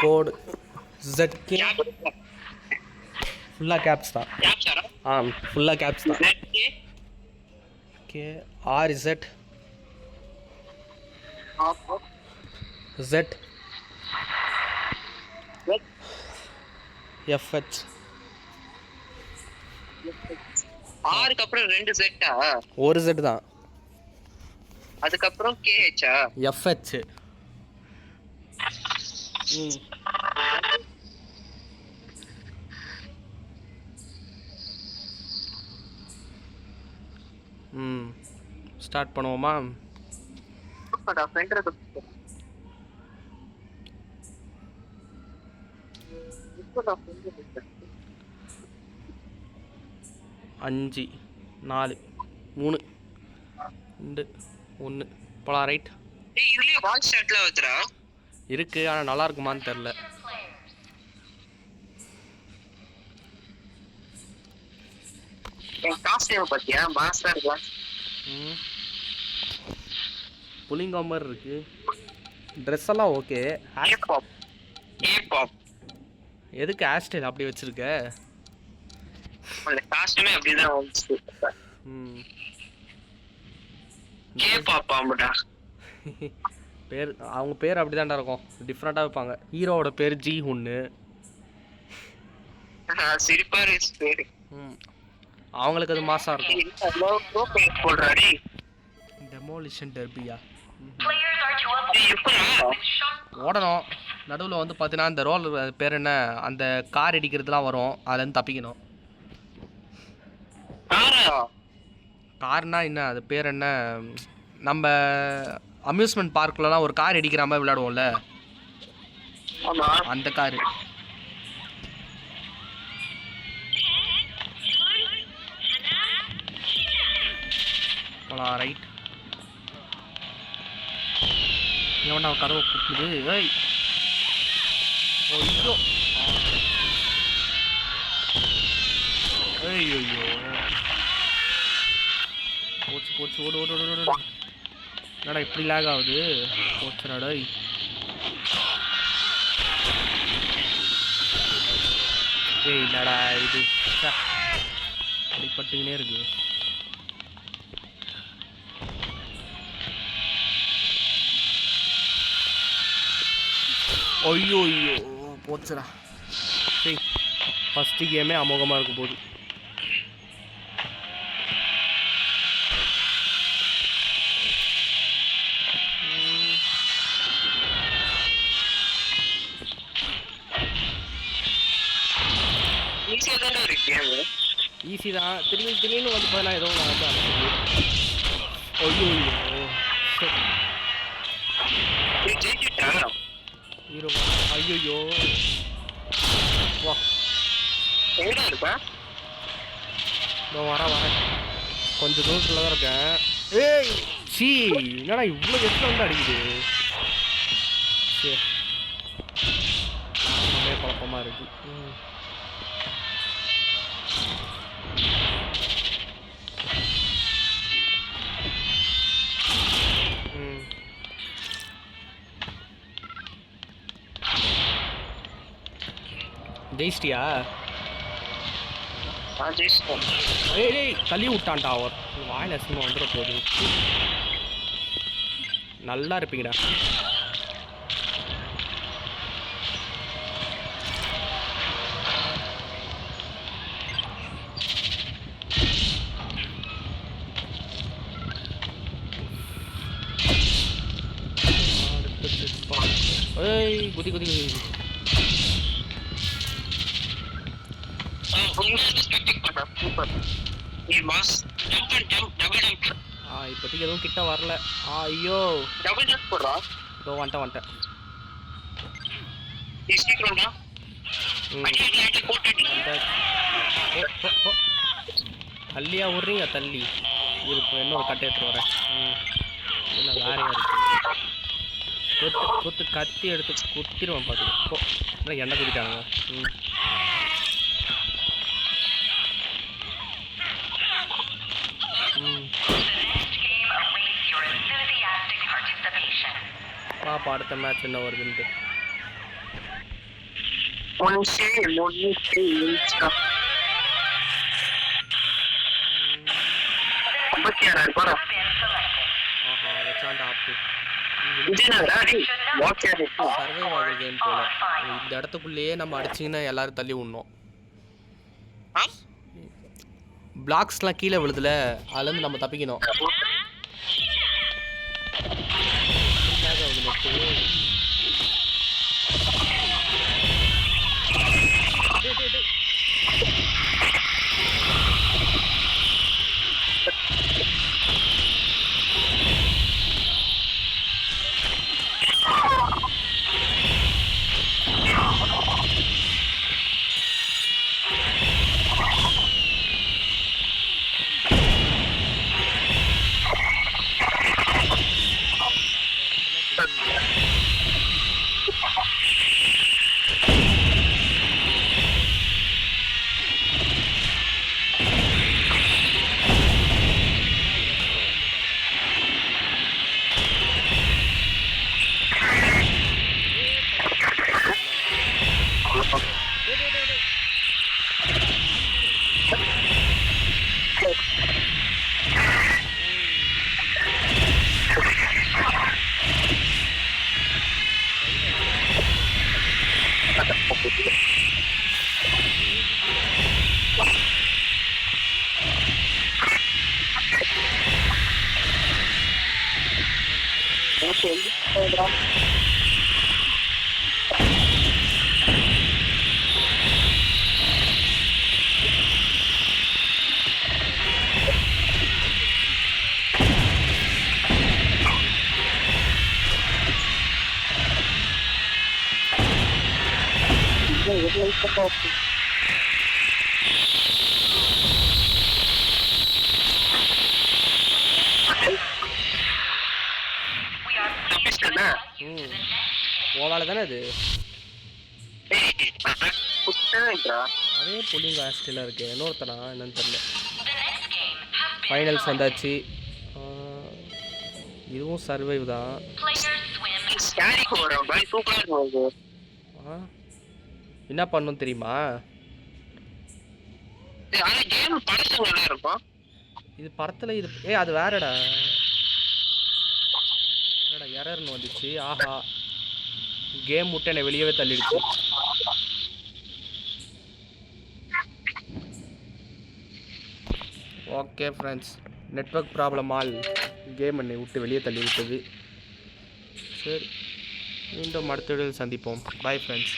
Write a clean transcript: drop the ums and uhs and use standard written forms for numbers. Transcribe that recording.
கோடு ZK ஃபுல்லாக caps தான். ஃபுல்லாக கேப்ஸ் தான். RZ Z FH ஆருக்கு அப்புறம் 2 செட்டா? ஒரு Z தான். அதுக்கு அப்புறம் KH FH ஸ்டார்ட் பண்ணுவோமா? அஞ்சு 4 3 2 1 போலாம். ரைட் இருக்கு, ஆனால் நல்லா இருக்குமான்னு தெரில. புலிங்கா மாதிரி இருக்கு. ட்ரெஸ் எல்லாம் ஓகே. எதுக்கு ஹேர் ஸ்டைல் அப்படி வச்சிருக்க? பேர் அவங்க பேர் அப்படிதான்டா இருக்கும், டிஃப்ரெண்டாக வைப்பாங்க. ஹீரோவோட பேர் ஜி ஹுன்னு. அவங்களுக்கு அது மாசா இருக்கும். டெமோலிஷன் டெர்பியா ஓடணும். நடுவில் வந்து பார்த்தீங்கன்னா இந்த ரோல் பேர் என்ன, அந்த கார் இடிக்கிறதுலாம் வரும், அதுலேருந்து தப்பிக்கணும். கார்னா என்ன, அது பேர் என்ன, நம்ம அம்யூஸ்மெண்ட் பார்க்லலாம் ஒரு கார் இடிக்கிற மாதிரி விளையாடுவோம்ல, அந்த காரு. போலாம். ரைட். எவன்டா கதவை கூப்பிடுது? ஏய் ஐயோ ஐயோ போச்சு போச்சு, ஓடு ஓடு ஓடு ஓடு. என்னடா இப்படி லேக் ஆகுது? போச்சுடாடா. ஏய் இல்லடா இது அடிப்பட்டுக்கினே இருக்கு. ஐயோ ஐயோ போச்சுடா. சரி, ஃபஸ்ட்டு கேமே அமோகமாக இருக்கும் போது. ஈஸி தான். திடீர்னு வந்து போயெல்லாம் ஏதோ வந்து ஐயோ ஹீரோ. ஐயோ வா வரேன் கொஞ்சம் தூரத்தில் தான் இருக்கேன். ஏய் சீ, என்னடா இவ்வளோ எத்தனை வந்து அடிக்குது? சரி, குழப்பமாக இருக்கு. ஜெயிச்சிட்டியா? ஏய் தள்ளி விட்டான்டா அவர். வாயில் அசிங்கமாக வந்துட போகுது. நல்லா இருப்பீங்கடா. ஏய் குதி குதி குதி. இப்போதைக்கு எதுவும் கிட்ட வரல. ஐயோ இதோ வந்துட்டேன். தள்ளியா விட்றீங்க? தள்ளி இருக்கு. இன்னொரு கட்டை எடுத்துட்டு வரேன். இல்லை வேறையா இருக்கு. கொத்து கத்தி எடுத்து குத்திடுவேன் பார்த்துக்கோ. இல்லை எண்ணெய் குடிட்டாங்க. பாப்பா அடுத்த மேட்ச் என்ன வருதுன்ட்டு. ஆஹா வச்சாண்டா ஆப்பு சர்வைவல் கேம் போல இந்த இடத்துக்குள்ளேயே நம்ம அடிச்சிங்கன்னா எல்லாரும் தள்ளி விடணும். பிளாக்ஸ்லாம் கீழே விழுதுல அதுலேருந்து நம்ம தப்பிக்கணும். ஓவால தானே அது அதே புள்ளிங்க ஹாஸ்டலில் இருக்கு. இன்னொருத்தனா என்னன்னு தெரியல. ஃபைனல்ஸ் வந்தாச்சு. இதுவும் சர்வைவ் தான். என்ன பண்ணும் தெரியுமா? இது படத்துல இது அது வேறடா. என்னடா எரர்னு வந்துச்சு. ஆஹா கேம் விட்டு என்னை வெளியவே தள்ளிடுச்சு. ஓகே ஃப்ரெண்ட்ஸ், நெட்வொர்க் ப்ராப்ளமால் கேம் என்னை விட்டு வெளியே தள்ளி விட்டது. சரி, மீண்டும் அடுத்த வீடியோவில் சந்திப்போம். Bye friends.